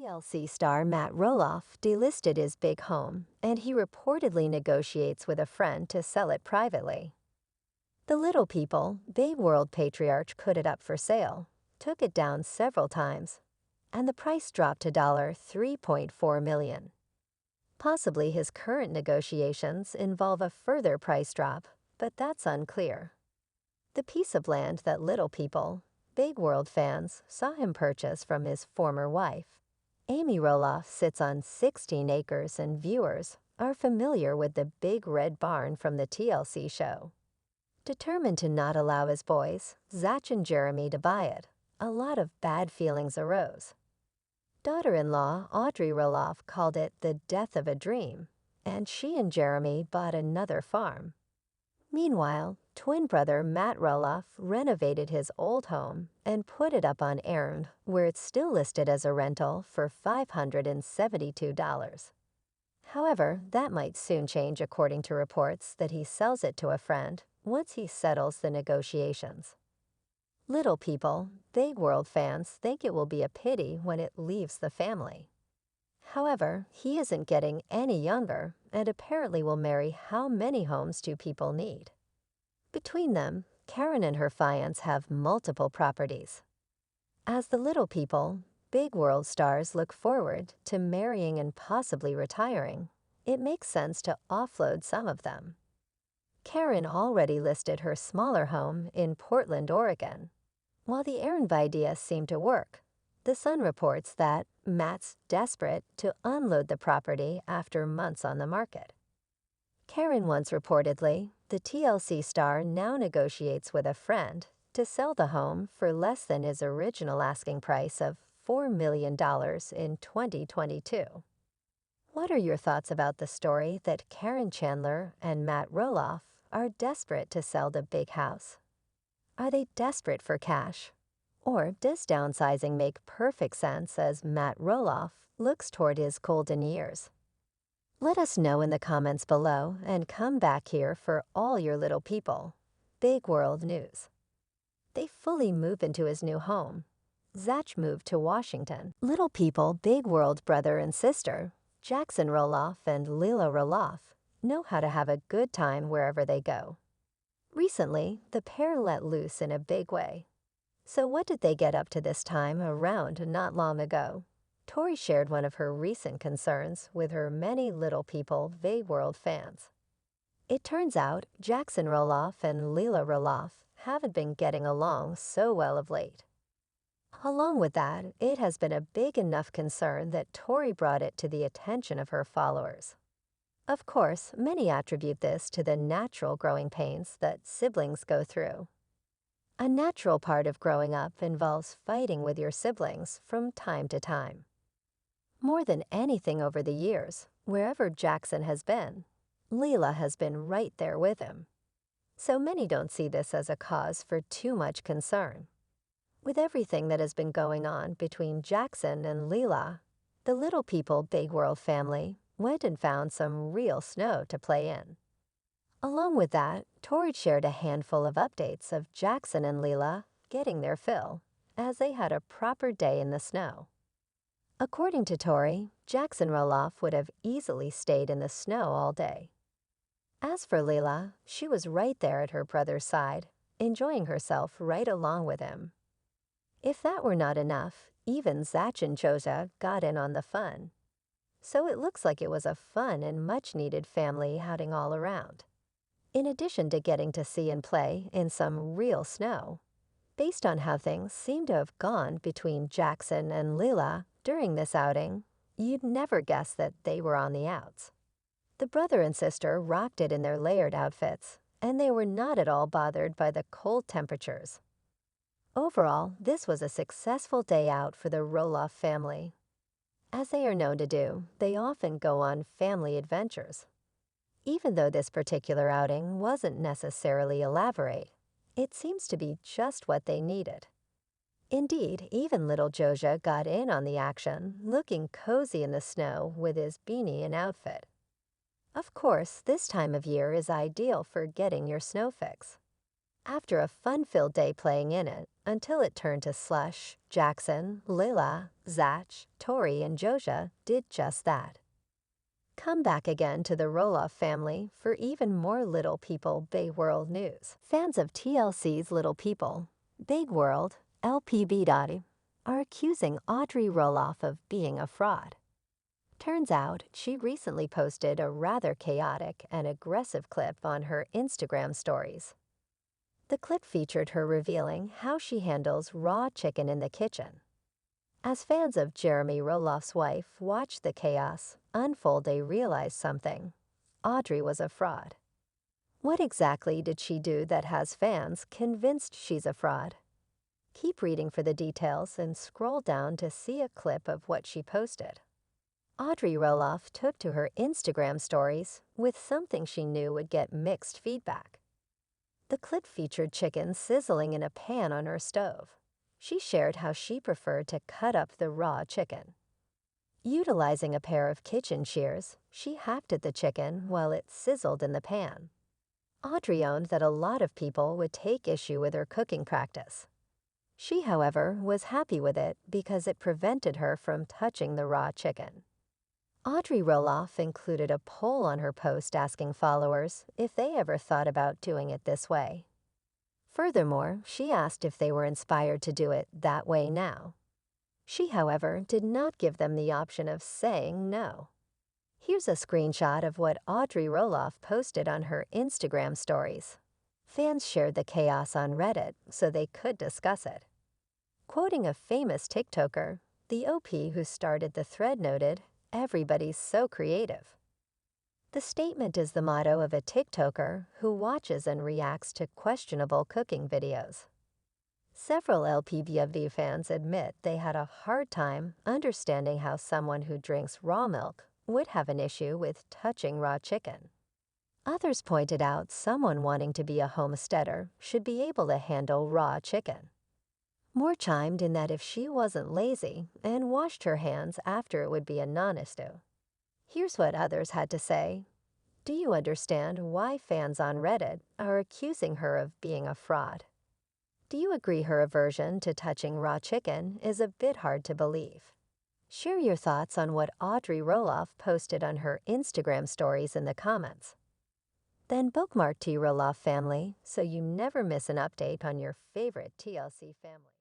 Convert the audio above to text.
TLC star Matt Roloff delisted his big home, and he reportedly negotiates with a friend to sell it privately. The Little People, Big World patriarch put it up for sale, took it down several times, and the price dropped to $3.4 million. Possibly his current negotiations involve a further price drop, but that's unclear. The piece of land that Little People, Big World fans saw him purchase from his former wife, Amy Roloff, sits on 16 acres, and viewers are familiar with the big red barn from the TLC show. Determined to not allow his boys, Zach and Jeremy, to buy it, a lot of bad feelings arose. Daughter-in-law Audrey Roloff called it the death of a dream, and she and Jeremy bought another farm. Meanwhile, twin brother Matt Roloff renovated his old home and put it up on Airbnb, where it's still listed as a rental for $572. However, that might soon change according to reports that he sells it to a friend once he settles the negotiations. Little People, Big World fans think it will be a pity when it leaves the family. However, he isn't getting any younger and apparently will marry how many homes do people need. Between them, Karen and her fiance have multiple properties. As the Little People, Big World stars look forward to marrying and possibly retiring, it makes sense to offload some of them. Karen already listed her smaller home in Portland, Oregon. While the Airbnb idea seemed to work, The Sun reports that Matt's desperate to unload the property after months on the market. Karen once reportedly, the TLC star now negotiates with a friend to sell the home for less than his original asking price of $4 million in 2022. What are your thoughts about the story that Karen Chandler and Matt Roloff are desperate to sell the big house? Are they desperate for cash? Or does downsizing make perfect sense as Matt Roloff looks toward his golden years? Let us know in the comments below and come back here for all your Little People, Big World news. They fully move into his new home. Zach moved to Washington. Little People, Big World brother and sister, Jackson Roloff and Lila Roloff, know how to have a good time wherever they go. Recently, the pair let loose in a big way. So what did they get up to this time around not long ago? Tori shared one of her recent concerns with her many Little People, Big World fans. It turns out Jackson Roloff and Lila Roloff haven't been getting along so well of late. Along with that, it has been a big enough concern that Tori brought it to the attention of her followers. Of course, many attribute this to the natural growing pains that siblings go through. A natural part of growing up involves fighting with your siblings from time to time. More than anything over the years, wherever Jackson has been, Lila has been right there with him. So many don't see this as a cause for too much concern. With everything that has been going on between Jackson and Lila, the Little People, Big World family went and found some real snow to play in. Along with that, Tori shared a handful of updates of Jackson and Lila getting their fill, as they had a proper day in the snow. According to Tori, Jackson Roloff would have easily stayed in the snow all day. As for Lila, she was right there at her brother's side, enjoying herself right along with him. If that were not enough, even Zach and Joja got in on the fun. So it looks like it was a fun and much-needed family outing all around. In addition to getting to see and play in some real snow, based on how things seem to have gone between Jackson and Lila during this outing, you'd never guess that they were on the outs. The brother and sister rocked it in their layered outfits, and they were not at all bothered by the cold temperatures. Overall, this was a successful day out for the Roloff family. As they are known to do, they often go on family adventures. Even though this particular outing wasn't necessarily elaborate, it seems to be just what they needed. Indeed, even little Joja got in on the action, looking cozy in the snow with his beanie and outfit. Of course, this time of year is ideal for getting your snow fix. after a fun-filled day playing in it until it turned to slush. Jackson, Lila, Zach, Tori, and Joja did just that. Come back again to the Roloff family for even more Little People Big World news. Fans of TLC's Little People Big World, LPBW, are accusing Audrey Roloff of being a fraud. Turns out she recently posted a rather chaotic and aggressive clip on her Instagram stories. The clip featured her revealing how she handles raw chicken in the kitchen. As fans of Jeremy Roloff's wife watched the chaos unfold, they realized something. Audrey was a fraud. What exactly did she do that has fans convinced she's a fraud? Keep reading for the details and scroll down to see a clip of what she posted. Audrey Roloff took to her Instagram stories with something she knew would get mixed feedback. The clip featured chicken sizzling in a pan on her stove. She shared how she preferred to cut up the raw chicken. Utilizing a pair of kitchen shears, she hacked at the chicken while it sizzled in the pan. Audrey owned that a lot of people would take issue with her cooking practice. She, however, was happy with it because it prevented her from touching the raw chicken. Audrey Roloff included a poll on her post asking followers if they ever thought about doing it this way. Furthermore, she asked if they were inspired to do it that way now. She, however, did not give them the option of saying no. Here's a screenshot of what Audrey Roloff posted on her Instagram stories. Fans shared the chaos on Reddit so they could discuss it. Quoting a famous TikToker, the OP who started the thread noted, "Everybody's so creative." The statement is the motto of a TikToker who watches and reacts to questionable cooking videos. Several LPBW fans admit they had a hard time understanding how someone who drinks raw milk would have an issue with touching raw chicken. Others pointed out someone wanting to be a homesteader should be able to handle raw chicken. More chimed in that if she wasn't lazy and washed her hands after, it would be a non-issue. Here's what others had to say. Do you understand why fans on Reddit are accusing her of being a fraud? Do you agree her aversion to touching raw chicken is a bit hard to believe? Share your thoughts on what Audrey Roloff posted on her Instagram stories in the comments. Then bookmark T Roloff family so you never miss an update on your favorite TLC family.